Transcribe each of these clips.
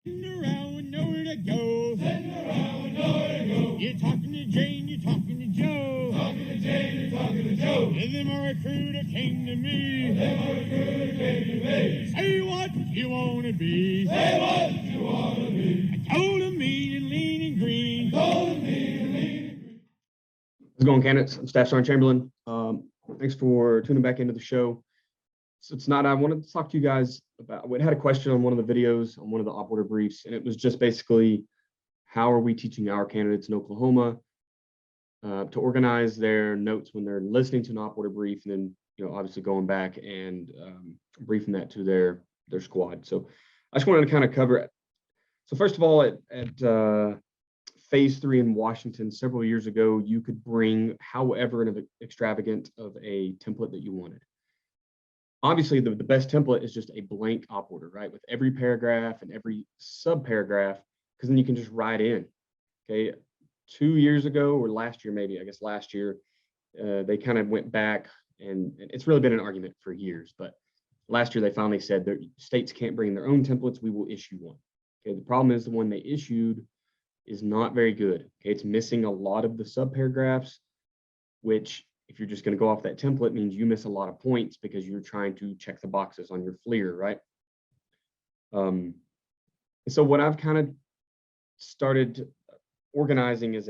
Sitting around with nowhere to go. Sitting around with nowhere to go. You're talking to Jane, you're talking to Joe. Talking to Jane, you're talking to Joe. And then my recruiter came to me. Then my recruiter came to me. Say what you want to be. Say what you want to be. I told him mean and lean and green. Told him mean and lean and green. How's it going, candidates? I'm Staff Sergeant Chamberlain. Thanks for tuning back into the show. So I wanted to talk to you guys about, we had a question on one of the videos on one of the OpOrd briefs, and it was just basically, how are we teaching our candidates in Oklahoma to organize their notes when they're listening to an OpOrd brief, and then, obviously going back and briefing that to their squad. So I just wanted to kind of cover it. So first of all, at Phase 3 in Washington several years ago, you could bring however extravagant of a template that you wanted. Obviously, the best template is just a blank OpOrder, right? With every paragraph and every sub-paragraph, because then you can just write in, okay? 2 years ago, or last year, maybe, I guess last year, they kind of went back, and it's really been an argument for years, but last year they finally said that states can't bring their own templates, we will issue one. Okay, the problem is the one they issued is not very good. Okay, it's missing a lot of the sub-paragraphs, which, if you're just going to go off that template, means you miss a lot of points because you're trying to check the boxes on your FLER, right? So what I've kind of started organizing is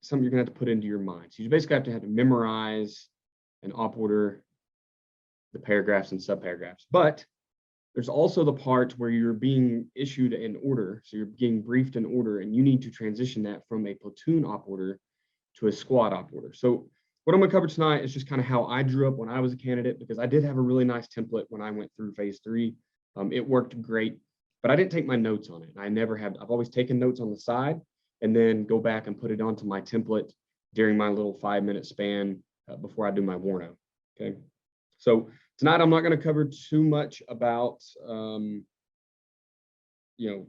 something you're going to have to put into your mind. So you basically have to memorize and OpOrder the paragraphs and subparagraphs. But there's also the part where you're being issued an order, so you're getting briefed an order, and you need to transition that from a platoon OpOrder to a squad OpOrder. So what I'm going to cover tonight is just kind of how I drew up when I was a candidate, because I did have a really nice template when I went through Phase 3. It worked great, but I didn't take my notes on it. I never have. I've always taken notes on the side and then go back and put it onto my template during my little 5-minute span before I do my warn-out. Okay, so tonight I'm not going to cover too much about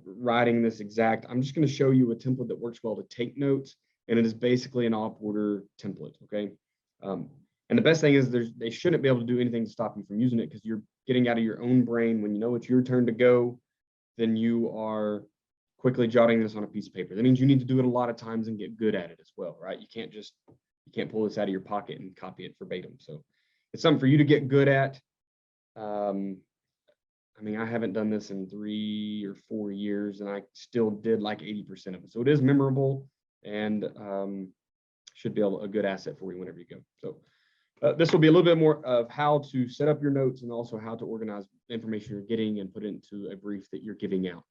writing this exact. I'm just going to show you a template that works well to take notes, and it is basically an OpOrder template. Okay. And the best thing is they shouldn't be able to do anything to stop you from using it, because you're getting out of your own brain. When you know it's your turn to go, then you are quickly jotting this on a piece of paper. That means you need to do it a lot of times and get good at it as well, right? You can't pull this out of your pocket and copy it verbatim. So it's something for you to get good at. I mean, I haven't done this in 3 or 4 years, and I still did like 80% of it. So it is memorable, and should be a good asset for you whenever you go. So this will be a little bit more of how to set up your notes, and also how to organize the information you're getting and put it into a brief that you're giving out.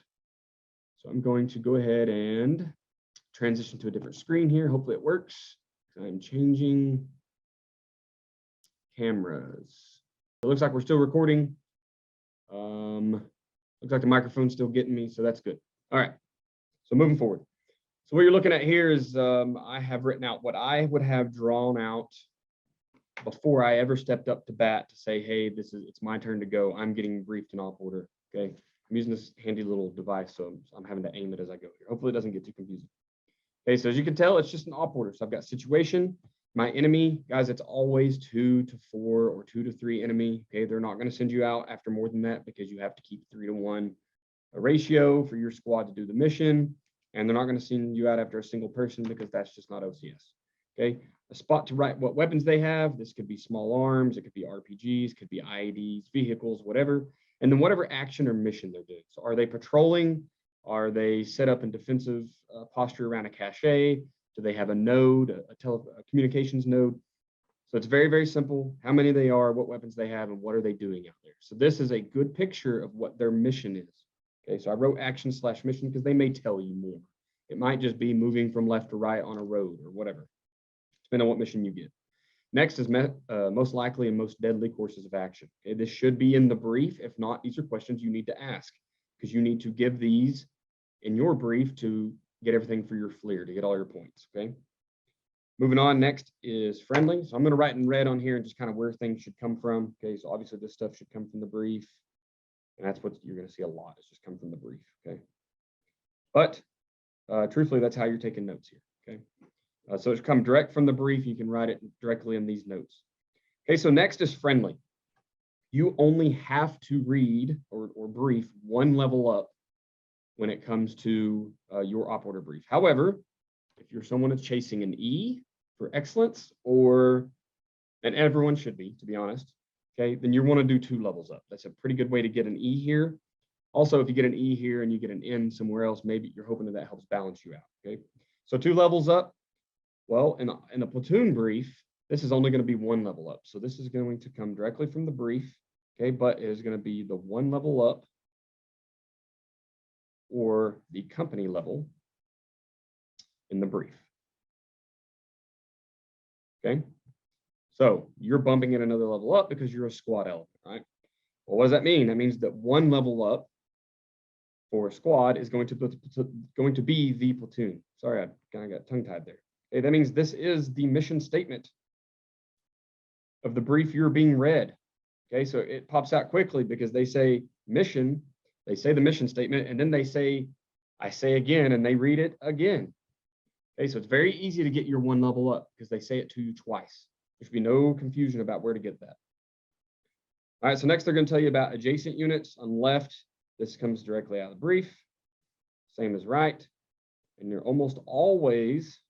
So I'm going to go ahead and transition to a different screen here. Hopefully it works. I'm changing cameras. It looks like we're still recording. Looks like the microphone's still getting me, so that's good. All right, so moving forward. So what you're looking at here is I have written out what I would have drawn out before I ever stepped up to bat to say, hey, it's my turn to go. I'm getting briefed in OpOrder. Okay, I'm using this handy little device, so I'm having to aim it as I go here. Hopefully it doesn't get too confusing. Okay, so as you can tell, it's just an OpOrder. So I've got situation, my enemy, guys, it's always 2 to 4 or 2 to 3 enemy. Okay, they're not going to send you out after more than that, because you have to keep 3 to 1 a ratio for your squad to do the mission. And they're not going to send you out after a single person, because that's just not OCS. Okay, a spot to write what weapons they have. This could be small arms, it could be RPGs, could be IEDs, vehicles, whatever. And then whatever action or mission they're doing. So are they patrolling? Are they set up in defensive posture around a cache? Do they have a node, a communications node? So it's very, very simple. How many they are, what weapons they have, and what are they doing out there? So this is a good picture of what their mission is. Okay, so I wrote action/mission because they may tell you more. It might just be moving from left to right on a road or whatever, depending on what mission you get. Next is most likely and most deadly courses of action. Okay, this should be in the brief. If not, these are questions you need to ask, because you need to give these in your brief to get everything for your FLER, to get all your points. Okay. Moving on, next is friendly. So I'm going to write in red on here and just kind of where things should come from. Okay, so obviously this stuff should come from the brief. And that's what you're going to see a lot. It's just come from the brief. Okay. But truthfully, that's how you're taking notes here. Okay. So it's come direct from the brief. You can write it directly in these notes. Okay, so next is friendly. You only have to read or brief one level up when it comes to your op order brief. However, if you're someone that's chasing an E for excellence, and everyone should be, to be honest, okay, then you want to do 2 levels up. That's a pretty good way to get an E here. Also, if you get an E here and you get an N somewhere else, maybe you're hoping that helps balance you out, okay? So 2 levels up. Well, in a platoon brief, this is only going to be 1 level up. So this is going to come directly from the brief, okay, but it is going to be the 1 level up or the company level in the brief. Okay, so you're bumping it another level up because you're a squad element, right? Well, what does that mean? That means that 1 level up for a squad is going to be the platoon. Sorry, I kind of got tongue-tied there. Okay, that means this is the mission statement of the brief you're being read. Okay, so it pops out quickly because they say mission, they say the mission statement, and then they say, I say again, and they read it again. Okay, so it's very easy to get your 1 level up because they say it to you twice. There should be no confusion about where to get that. All right, so next they're going to tell you about adjacent units on the left. This comes directly out of the brief, same as right. And you're almost always,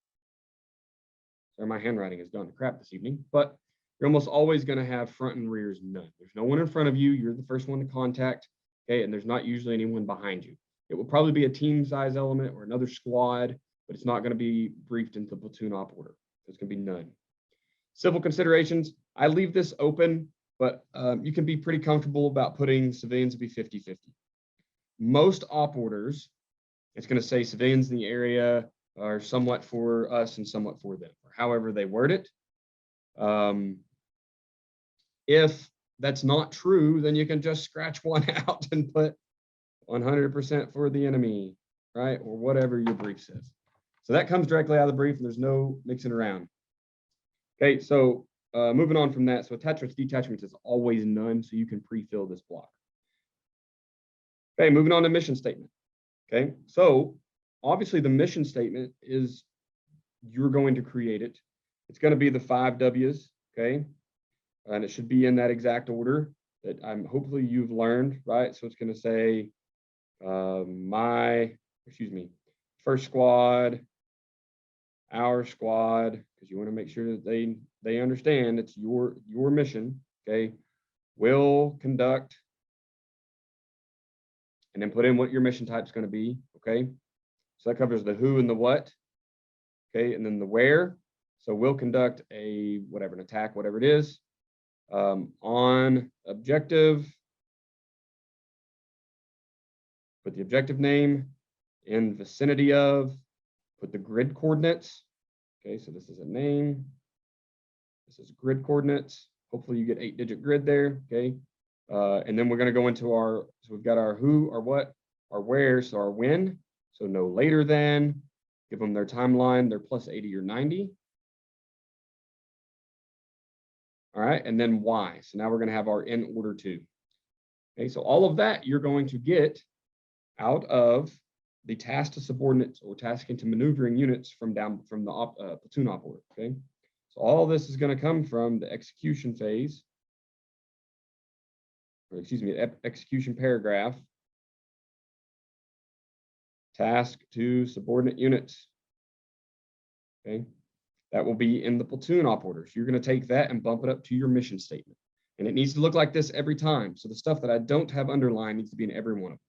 sorry, my handwriting has gone to crap this evening, but you're almost always going to have front and rears none. There's no one in front of you. You're the first one to contact, okay, and there's not usually anyone behind you. It will probably be a team size element or another squad, but it's not going to be briefed into the platoon op order. There's going to be none. Civil considerations, I leave this open, but you can be pretty comfortable about putting civilians to be 50-50. Most op orders, it's going to say civilians in the area are somewhat for us and somewhat for them, or however they word it. If that's not true, then you can just scratch one out and put 100% for the enemy, right? Or whatever your brief says. So that comes directly out of the brief, and there's no mixing around. Okay, so moving on from that, so attachments, detachments is always none, so you can pre-fill this block. Okay, moving on to mission statement. Okay, so obviously the mission statement is you're going to create it. It's going to be the 5 W's, okay? And it should be in that exact order that hopefully you've learned, right? So it's going to say first squad, our squad, because you want to make sure that they understand it's your mission, okay? Will conduct, and then put in what your mission type is going to be, okay? So that covers the who and the what, okay? And then the where. So we'll conduct an attack, whatever it is, on objective. Put the objective name, in vicinity of, put the grid coordinates. Okay, so this is a name. This is grid coordinates. Hopefully you get 8-digit grid there, okay? And then we're going to go into so we've got our who, our what, our where, so our when. So no later than, give them their timeline, their plus 80 or 90. All right, and then why. So now we're going to have our in order to. Okay, so all of that you're going to get out of the task to subordinates or tasking to maneuvering units from the platoon op order. Okay, so all this is going to come from the execution phase, or excuse me, execution paragraph. Task to subordinate units. Okay, that will be in the platoon op order. So you're going to take that and bump it up to your mission statement, and it needs to look like this every time. So the stuff that I don't have underlined needs to be in every one of them.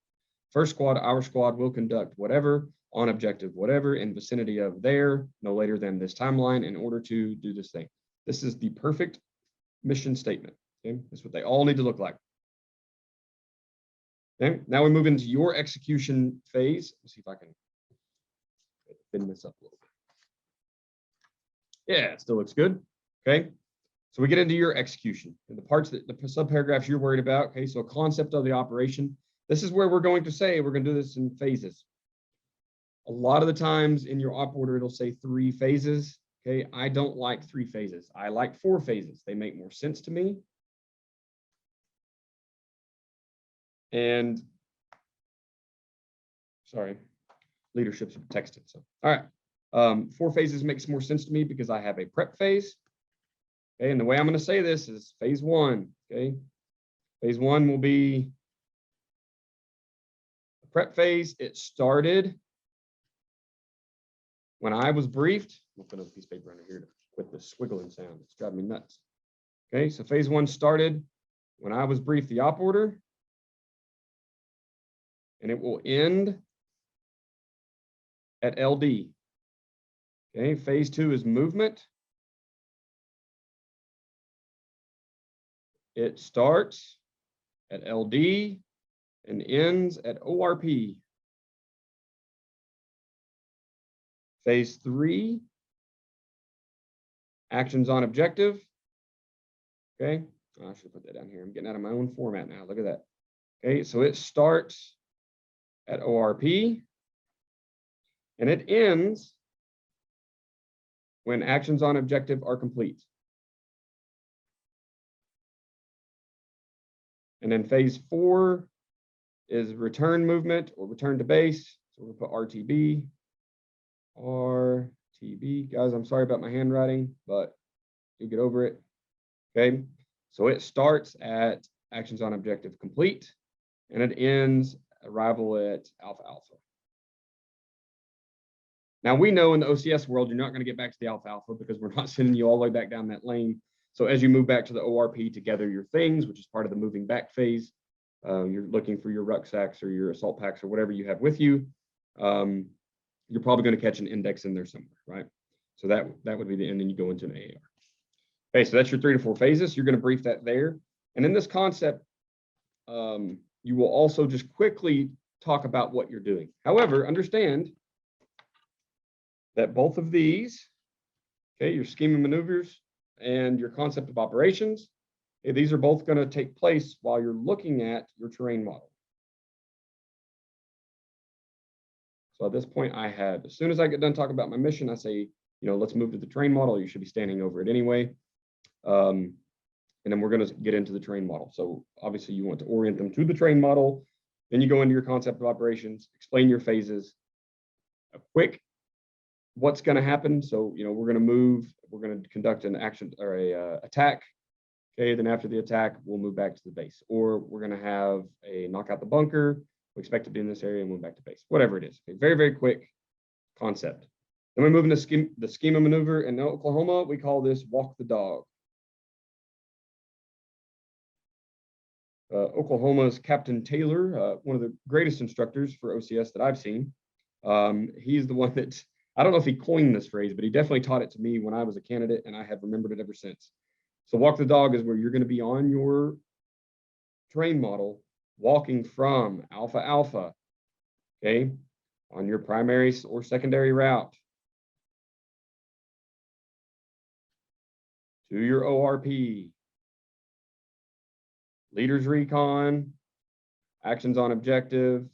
First squad, our squad will conduct whatever on objective, whatever in vicinity of there, no later than this timeline in order to do this thing. This is the perfect mission statement. Okay, that's what they all need to look like. Okay, now we move into your execution phase. Let's see if I can thin this up a little bit. Yeah, it still looks good. Okay, so we get into your execution and the parts that the subparagraphs you're worried about. Okay, so a concept of the operation. This is where we're going to say we're going to do this in phases. A lot of the times in your op order, it'll say 3 phases. Okay, I don't like 3 phases. I like 4 phases. They make more sense to me. And sorry, leadership's texted. So, all right, 4 phases makes more sense to me because I have a prep phase. Okay, and the way I'm going to say this is phase 1. Okay, phase 1 will be prep phase, it started when I was briefed. I'll put a piece of paper under here to quit the squiggling sound. It's driving me nuts. Okay, so phase 1 started when I was briefed the op order, and it will end at LD. Okay, phase 2 is movement. It starts at LD and ends at ORP. Phase 3, actions on objective. Okay, I should put that down here. I'm getting out of my own format now. Look at that. Okay, so it starts at ORP and it ends when actions on objective are complete. And then phase 4 is return movement or return to base. So we'll put RTB. RTB. Guys, I'm sorry about my handwriting, but you'll get over it. Okay, so it starts at actions on objective complete, and it ends arrival at alpha alpha. Now we know in the OCS world, you're not going to get back to the alpha alpha because we're not sending you all the way back down that lane. So as you move back to the ORP to gather your things, which is part of the moving back phase, you're looking for your rucksacks or your assault packs or whatever you have with you. You're probably going to catch an index in there somewhere, right? So that would be the end, and you go into an AAR. Okay, so that's your 3 to 4 phases. You're going to brief that there. And in this concept, you will also just quickly talk about what you're doing. However, understand that both of these, okay, your scheme of maneuvers and your concept of operations, okay, these are both going to take place while you're looking at your terrain model. So at this point, as soon as I get done talking about my mission, I say, let's move to the terrain model. You should be standing over it anyway. And then we're going to get into the terrain model. So obviously you want to orient them to the terrain model. Then you go into your concept of operations, explain your phases, a quick what's going to happen. So, we're going to move, we're going to conduct an action or a attack. Okay, then after the attack, we'll move back to the base, or we're going to have a knock out the bunker. We expect to be in this area and move back to base, whatever it is. Okay, very, very quick concept. Then we move into the schema maneuver. In Oklahoma, we call this walk the dog. Oklahoma's Captain Taylor, one of the greatest instructors for OCS that I've seen. He's the one that, I don't know if he coined this phrase, but he definitely taught it to me when I was a candidate, and I have remembered it ever since. So walk the dog is where you're going to be on your terrain model, walking from alpha alpha, okay, on your primary or secondary route to your ORP, leaders recon, actions on objective,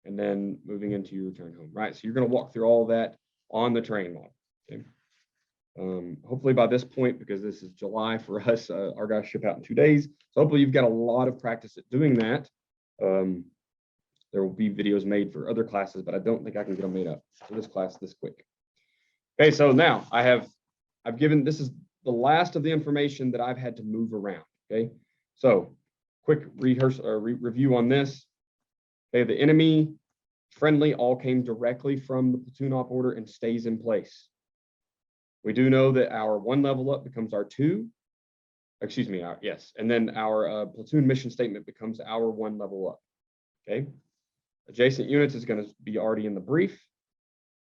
and then moving into your return home, right? So you're going to walk through all that on the terrain model. Okay. Hopefully by this point, because this is July for us, our guys ship out in 2 days. So hopefully you've got a lot of practice at doing that. There will be videos made for other classes, but I don't think I can get them made up for this class this quick. Okay, so now I've given, this is the last of the information that I've had to move around. Okay, so quick rehearsal or review on this. Okay, the enemy friendly all came directly from the platoon op order and stays in place. We do know that our 1 level up becomes our 2, excuse me, yes, and then our platoon mission statement becomes our 1 level up. Okay, adjacent units is going to be already in the brief.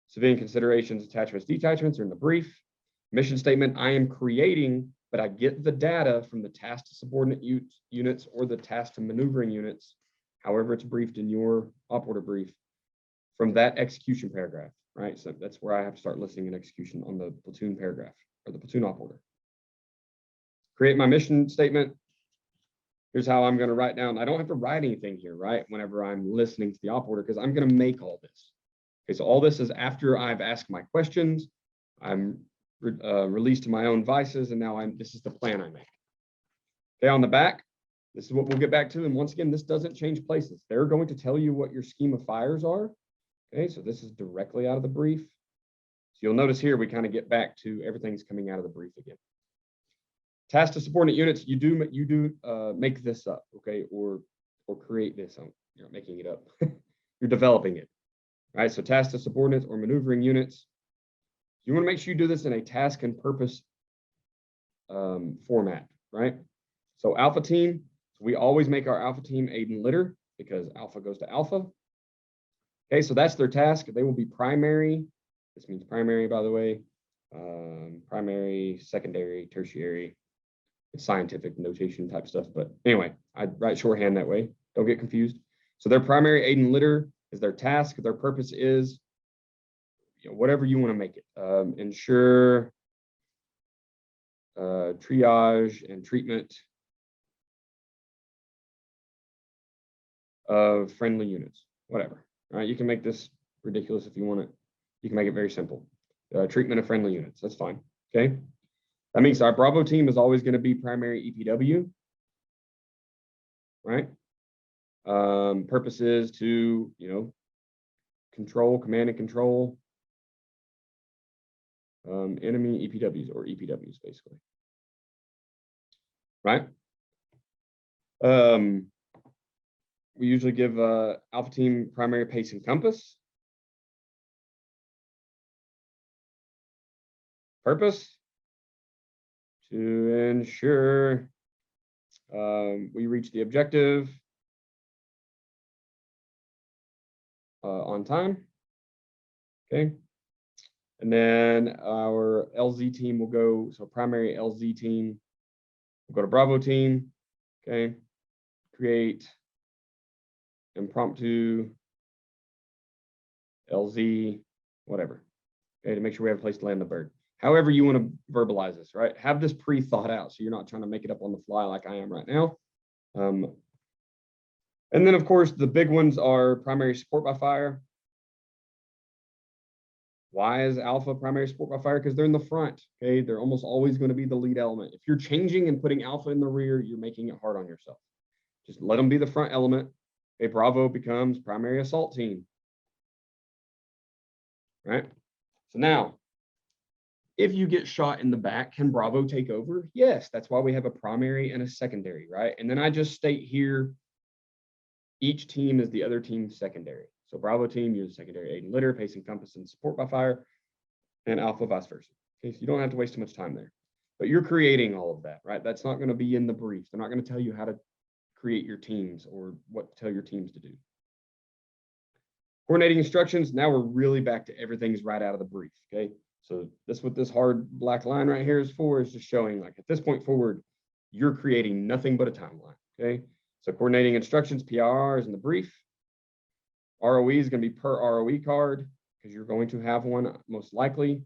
Civilian considerations, attachments, detachments are in the brief. Mission statement I am creating, but I get the data from the task to subordinate units or the task to maneuvering units, however it's briefed in your op order brief, from that execution paragraph, right? So that's where I have to start listing an execution on the platoon paragraph or the platoon op order. Create my mission statement. Here's how I'm going to write down. I don't have to write anything here, right? Whenever I'm listening to the op order, because I'm going to make all this. Okay, so all this is after I've asked my questions, I'm released to my own vices, and now this is the plan I make. Okay, on the back, this is what we'll get back to. And once again, this doesn't change places. They're going to tell you what your scheme of fires are. Okay, so this is directly out of the brief. So you'll notice here, we kind of get back to everything's coming out of the brief again. Task to subordinate units, you do make this up, okay, or create this. I'm making it up. you're developing it, right? So task to subordinates or maneuvering units. You want to make sure you do this in a task and purpose format, right? So alpha team, we always make our alpha team aid and litter because alpha goes to alpha. Okay, so that's their task. They will be primary. This means primary, by the way. Primary, secondary, tertiary. It's scientific notation type stuff. But anyway, I write shorthand that way. Don't get confused. So their primary aid and litter is their task. Their purpose is, you know, whatever you want to make it. Ensure triage and treatment of friendly units, whatever. All right, you can make this ridiculous if you want it. You can make it very simple. Treatment of friendly units, that's fine. Okay, that means our Bravo team is always going to be primary EPW, right? Purpose is to, you know, control, command and control enemy EPWs or EPWs, basically, right? We usually give alpha team primary pace and compass. Purpose to ensure we reach the objective on time. Okay. And then our LZ team will go, so primary LZ team will go to Bravo team. Okay. Create impromptu LZ, whatever. Okay, to make sure we have a place to land the bird. However you want to verbalize this, right? Have this pre-thought out so you're not trying to make it up on the fly like I am right now. And then, of course, the big ones are primary support by fire. Why is alpha primary support by fire? Because they're in the front, okay? They're almost always going to be the lead element. If you're changing and putting alpha in the rear, you're making it hard on yourself. Just let them be the front element. Okay, Bravo becomes primary assault team, right? So now, if you get shot in the back, can Bravo take over? Yes, that's why we have a primary and a secondary, right? And then I just state here, each team is the other team's secondary. So Bravo team, you're the secondary aid and litter, pace and compass, and support by fire, and alpha vice versa. Okay, so you don't have to waste too much time there. But you're creating all of that, right? That's not going to be in the brief. They're not going to tell you how to create your teams or what to tell your teams to do. Coordinating instructions, now we're really back to everything's right out of the brief, okay? So that's what this hard black line right here is for, is just showing like at this point forward, you're creating nothing but a timeline, okay? So coordinating instructions, PRR is in the brief. ROE is going to be per ROE card because you're going to have one most likely.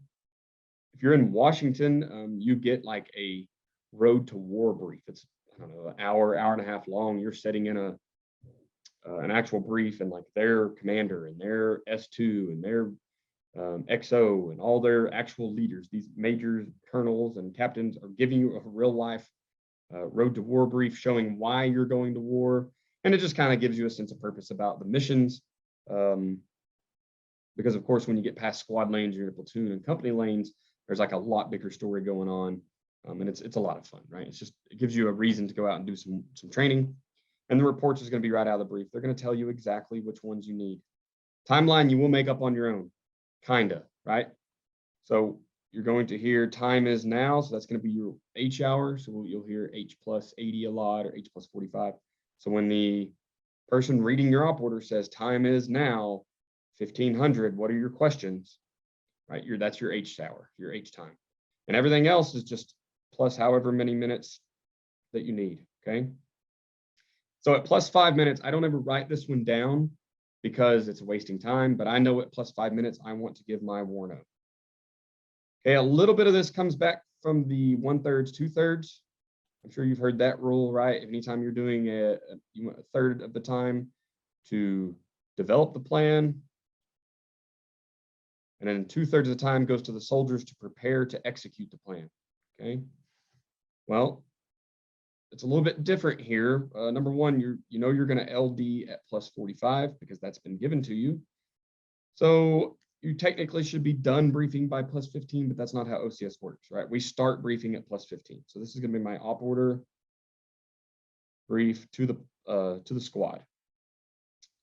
If you're in Washington, you get like a road to war brief. It's, I don't know, an hour, hour and a half long. You're setting in an actual brief, and like their commander and their S2 and their XO and all their actual leaders, these majors, colonels, and captains are giving you a real life road to war brief showing why you're going to war. And it just kind of gives you a sense of purpose about the missions. Because of course, when you get past squad lanes, you're in platoon and company lanes, there's like a lot bigger story going on. And it's a lot of fun, right? It's just, it gives you a reason to go out and do some training. And the reports is going to be right out of the brief. They're going to tell you exactly which ones you need. Timeline you will make up on your own, kinda, right? So you're going to hear time is now, so that's going to be your H hour. So you'll hear H plus 80 a lot or H plus 45. So when the person reading your op order says time is now 1500, what are your questions? Right, that's your H hour, your H time. And everything else is just plus however many minutes that you need, okay? So at plus 5 minutes, I don't ever write this one down because it's wasting time, but I know at plus 5 minutes, I want to give my war note. Okay, a little bit of this comes back from the 1/3, 2/3. I'm sure you've heard that rule, right? Anytime you're doing you want a third of the time to develop the plan, and then 2/3 of the time goes to the soldiers to prepare to execute the plan, okay? Well, it's a little bit different here. Number one, you're going to LD at plus 45 because that's been given to you. So you technically should be done briefing by plus 15, but that's not how OCS works, right? We start briefing at plus 15. So this is going to be my op order brief to the squad.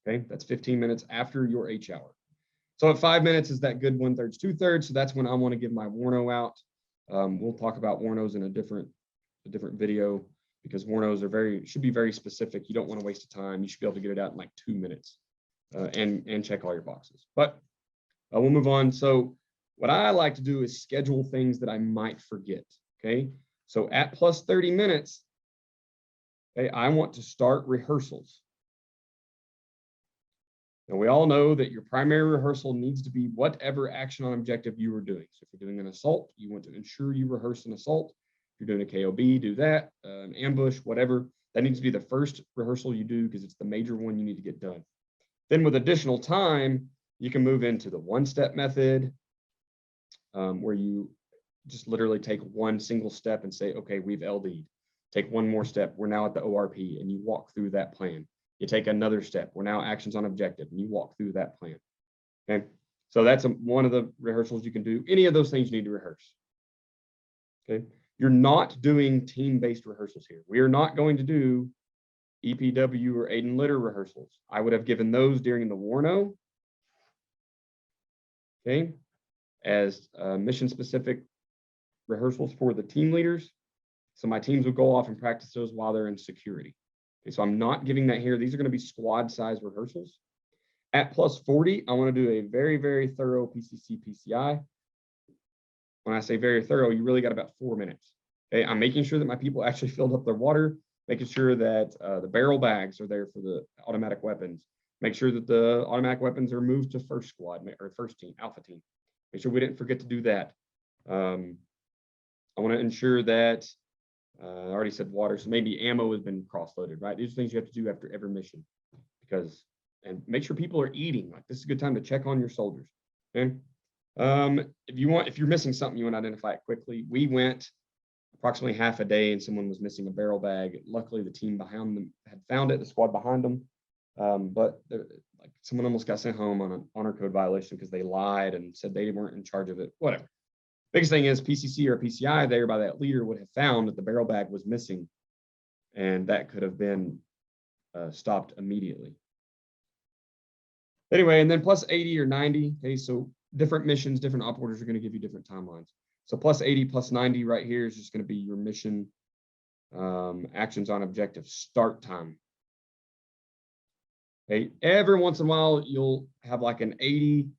Okay, that's 15 minutes after your H hour. So at 5 minutes is that good 1/3, 2/3. So that's when I want to give my Warno out. We'll talk about Warnos in a different video, because Warnos are should be very specific. You don't want to waste time. You should be able to get it out in like 2 minutes and check all your boxes. But we'll move on. So what I like to do is schedule things that I might forget. Okay, so at plus 30 minutes, okay, I want to start rehearsals. Now, we all know that your primary rehearsal needs to be whatever action on objective you are doing. So if you're doing an assault, you want to ensure you rehearse an assault. If you're doing a KOB, do that, an ambush, whatever. That needs to be the first rehearsal you do because it's the major one you need to get done. Then with additional time, you can move into the one-step method, where you just literally take one single step and say, okay, we've LD'd. Take one more step. We're now at the ORP, and you walk through that plan. You take another step. We're now actions on objective, and you walk through that plan. Okay, so that's one of the rehearsals you can do. Any of those things you need to rehearse. Okay, you're not doing team-based rehearsals here. We are not going to do EPW or aid and litter rehearsals. I would have given those during the Warno. Okay, as mission-specific rehearsals for the team leaders. So my teams would go off and practice those while they're in security. Okay, so I'm not giving that here. These are going to be squad size rehearsals. At plus 40, I want to do a very, very thorough PCC PCI. When I say very thorough, you really got about 4 minutes. Okay, I'm making sure that my people actually filled up their water, making sure that the barrel bags are there for the automatic weapons. Make sure that the automatic weapons are moved to first squad or first team, alpha team. Make sure we didn't forget to do that. I want to ensure that I already said water, so maybe ammo has been cross-loaded, right? These are things you have to do after every mission, and make sure people are eating. Like, this is a good time to check on your soldiers. Okay. If you're missing something, you want to identify it quickly. We went approximately half a day and someone was missing a barrel bag. Luckily, the team behind them had found it, the squad behind them. But like, someone almost got sent home on an honor code violation because they lied and said they weren't in charge of it, whatever. Biggest thing is PCC or PCI there by that leader would have found that the barrel bag was missing, and that could have been stopped immediately. Anyway, and then plus 80 or 90. Okay, so different missions, different op orders are going to give you different timelines. So plus 80, plus 90 right here is just going to be your mission actions on objective start time. Okay, every once in a while you'll have like an 80.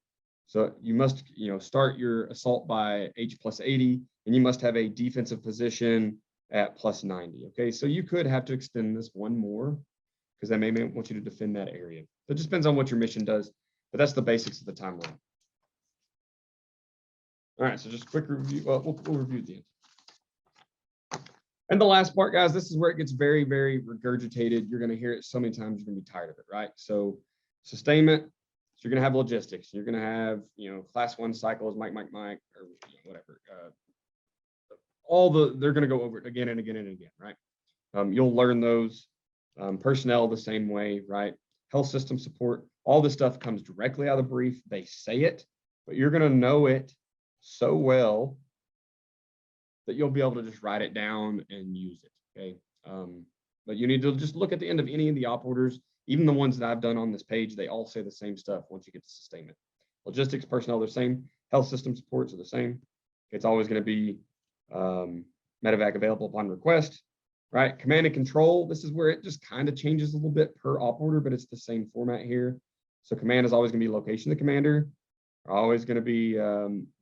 So you must, start your assault by H plus 80, and you must have a defensive position at plus 90. Okay, so you could have to extend this one more because they may want you to defend that area. It just depends on what your mission does, but that's the basics of the timeline. All right, so just a quick review. Well, we'll review at the end. And the last part, guys, this is where it gets very, very regurgitated. You're going to hear it so many times, you're going to be tired of it, right? So sustainment. So you're going to have logistics. You're going to have, class 1 cycles, Mike, or whatever. They're going to go over it again and again and again, right? You'll learn those. Personnel the same way, right? Health system support, all this stuff comes directly out of the brief. They say it, but you're going to know it so well that you'll be able to just write it down and use it, okay? But you need to just look at the end of any of the op orders. Even the ones that I've done on this page, they all say the same stuff once you get to sustainment. Logistics, personnel, they're the same. Health system supports are the same. It's always going to be medevac available upon request, right? Command and control, this is where it just kind of changes a little bit per op order, but it's the same format here. So command is always going to be location of the commander, always going to be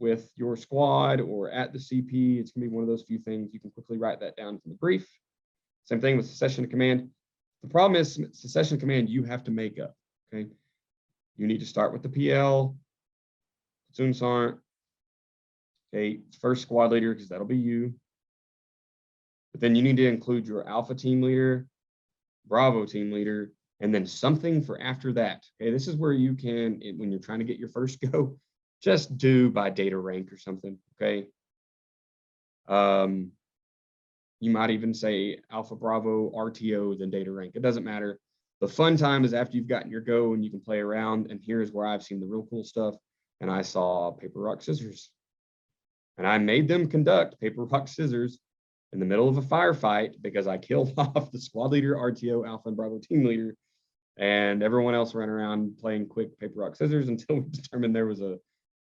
with your squad or at the CP. It's going to be one of those few things. You can quickly write that down from the brief. Same thing with succession of command. The problem is succession command you have to make up, okay? You need to start with the PL, platoon sergeant, okay, first squad leader, because that'll be you. But then you need to include your alpha team leader, Bravo team leader, and then something for after that. Okay, this is where you can, when you're trying to get your first go, just do by data rank or something, okay? You might even say Alpha Bravo RTO, then data rank. It doesn't matter. The fun time is after you've gotten your go and you can play around. And here's where I've seen the real cool stuff. And I saw paper, rock, scissors. And I made them conduct paper, rock, scissors in the middle of a firefight because I killed off the squad leader, RTO, Alpha, and Bravo team leader. and everyone else ran around playing quick paper, rock, scissors until we determined there was a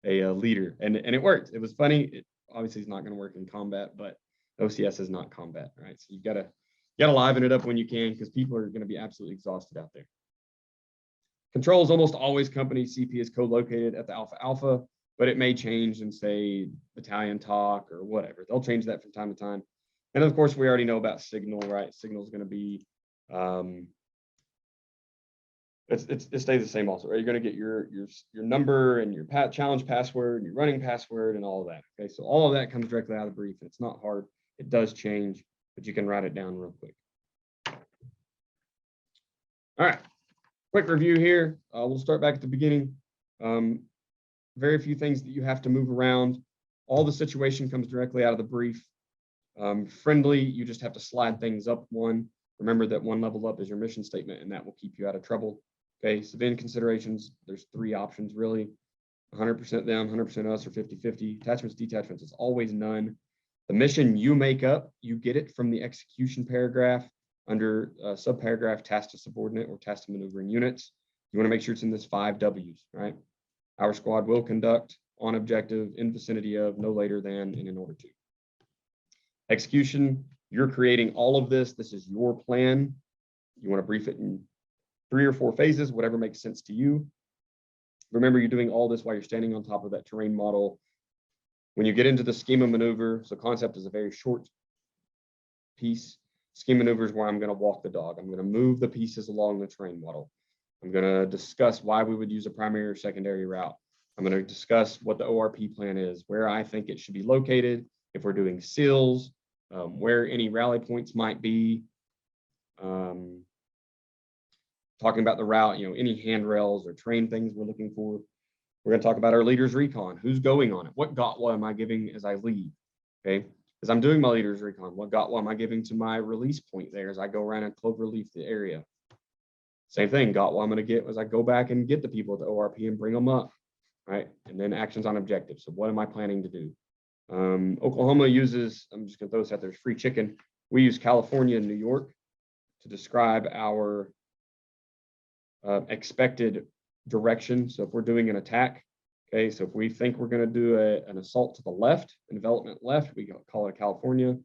leader, and it worked. It was funny. It obviously is not going to work in combat, but OCS is not combat, right? So you gotta liven it up when you can, because people are going to be absolutely exhausted out there. Controls almost always company CP is co-located at the Alpha Alpha, but it may change in, say, battalion talk or whatever. They'll change that from time to time. And of course, we already know about signal, right? Signal is going to be it stays the same also, right? You're going to get your number and your challenge password and your running password and all of that. Okay, so all of that comes directly out of the brief, and it's not hard. It does change, but you can write it down real quick. All right, quick review here. We'll start back at the beginning. Very few things that you have to move around. All the situation comes directly out of the brief. Friendly, you just have to slide things up one. Remember that one level up is your mission statement, and that will keep you out of trouble. Okay, civilian considerations, there's 3 options really. 100% them, 100% us, or 50-50. Attachments, detachments, it's always none. The mission you make up, you get it from the execution paragraph under subparagraph task to subordinate or task to maneuvering units. You want to make sure it's in this 5 W's, right? Our squad will conduct on objective, in vicinity of, no later than, and in order to. Execution, you're creating all of this. This is your plan. You want to brief it in 3 or 4 phases, whatever makes sense to you. Remember, you're doing all this while you're standing on top of that terrain model. When you get into the schema maneuver, so concept is a very short piece. Schema maneuver is where I'm going to walk the dog. I'm going to move the pieces along the terrain model. I'm going to discuss why we would use a primary or secondary route. I'm going to discuss what the ORP plan is, where I think it should be located, if we're doing SEALs, where any rally points might be, talking about the route, any handrails or terrain things we're looking for. We're going to talk about our leader's recon. Who's going on it? What GOTWA am I giving as I leave? Okay, as I'm doing my leader's recon, what GOTWA am I giving to my release point there as I go around and cloverleaf the area? Same thing, GOTWA I'm going to get as I go back and get the people at the ORP and bring them up, right? And then actions on objectives. So what am I planning to do? Oklahoma uses, I'm just going to throw this out there, free chicken. We use California and New York to describe our expected direction. So if we're doing an attack, okay, so if we think we're going to do an assault to the left, an envelopment left, we call it California. If we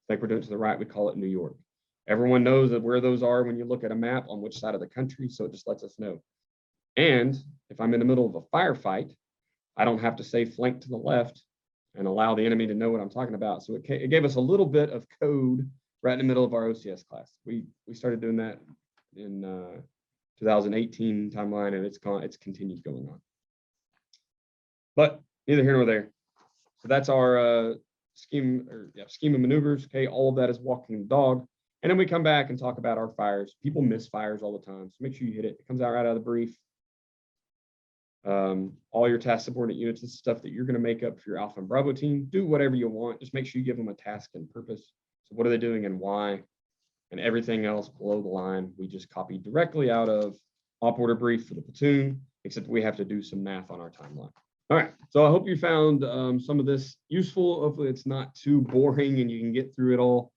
think we're doing it to the right, we call it New York. Everyone knows that where those are when you look at a map on which side of the country, so it just lets us know. And if I'm in the middle of a firefight, I don't have to say flank to the left and allow the enemy to know what I'm talking about. So it gave us a little bit of code right in the middle of our OCS class. We started doing that in 2018 timeline, and it's continued going on. But neither here nor there. So that's our schema of maneuvers. Okay, all of that is walking the dog. And then we come back and talk about our fires. People miss fires all the time, so make sure you hit it. It comes out right out of the brief. All your task subordinate units is stuff that you're going to make up for your Alpha and Bravo team. Do whatever you want. Just make sure you give them a task and purpose. So what are they doing and why? And everything else below the line, we just copied directly out of OpOrd brief for the platoon, except we have to do some math on our timeline. All right, so I hope you found some of this useful. Hopefully it's not too boring and you can get through it all.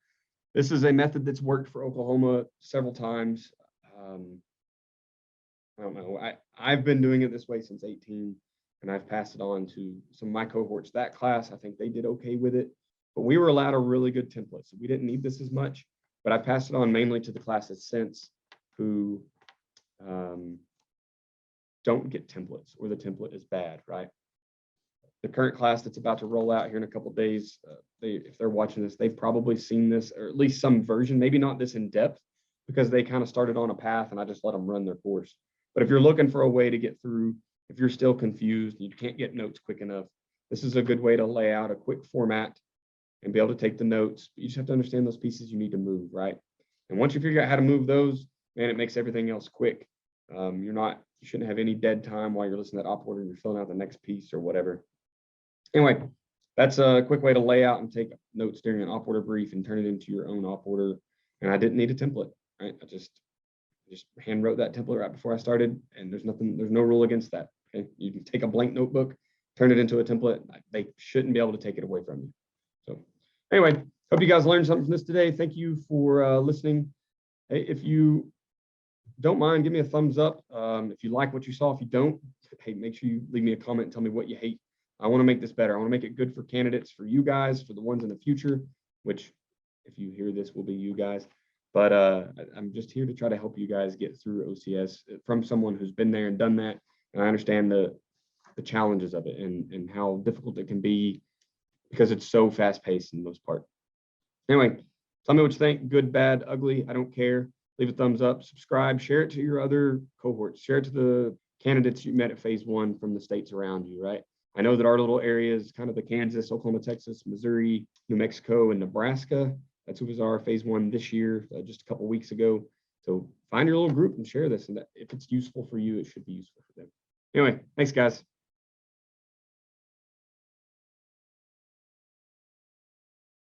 This is a method that's worked for Oklahoma several times. I don't know, I've been doing it this way since 18, and I've passed it on to some of my cohorts. That class, I think they did okay with it, but we were allowed a really good template, so we didn't need this as much. But I passed it on mainly to the classes since who don't get templates, or the template is bad, right? The current class that's about to roll out here in a couple of days, if they're watching this, they've probably seen this, or at least some version, maybe not this in depth, because they kind of started on a path and I just let them run their course. But if you're looking for a way to get through, if you're still confused, you can't get notes quick enough, this is a good way to lay out a quick format and be able to take the notes. But you just have to understand those pieces you need to move, right? And once you figure out how to move those, man, it makes everything else quick. You shouldn't have any dead time while you're listening to that OpOrd and you're filling out the next piece or whatever. Anyway, that's a quick way to lay out and take notes during an OpOrd brief and turn it into your own OpOrd. And I didn't need a template, right? I just hand wrote that template right before I started, and there's no rule against that. Okay, you can take a blank notebook, turn it into a template. They shouldn't be able to take it away from you. So anyway, hope you guys learned something from this today. Thank you for listening. Hey, if you don't mind, give me a thumbs up. If you like what you saw. If you don't, hey, make sure you leave me a comment and tell me what you hate. I want to make this better. I want to make it good for candidates, for you guys, for the ones in the future, which if you hear this will be you guys. But I'm just here to try to help you guys get through OCS from someone who's been there and done that. And I understand the challenges of it and how difficult it can be because it's so fast paced in most part. Anyway, tell me what you think, good, bad, ugly, I don't care. Leave a thumbs up, subscribe, share it to your other cohorts, share it to the candidates you met at phase 1 from the states around you, right? I know that our little area is kind of the Kansas, Oklahoma, Texas, Missouri, New Mexico, and Nebraska. That's who was our phase 1 this year, just a couple of weeks ago. So find your little group and share this. And if it's useful for you, it should be useful for them. Anyway, thanks, guys.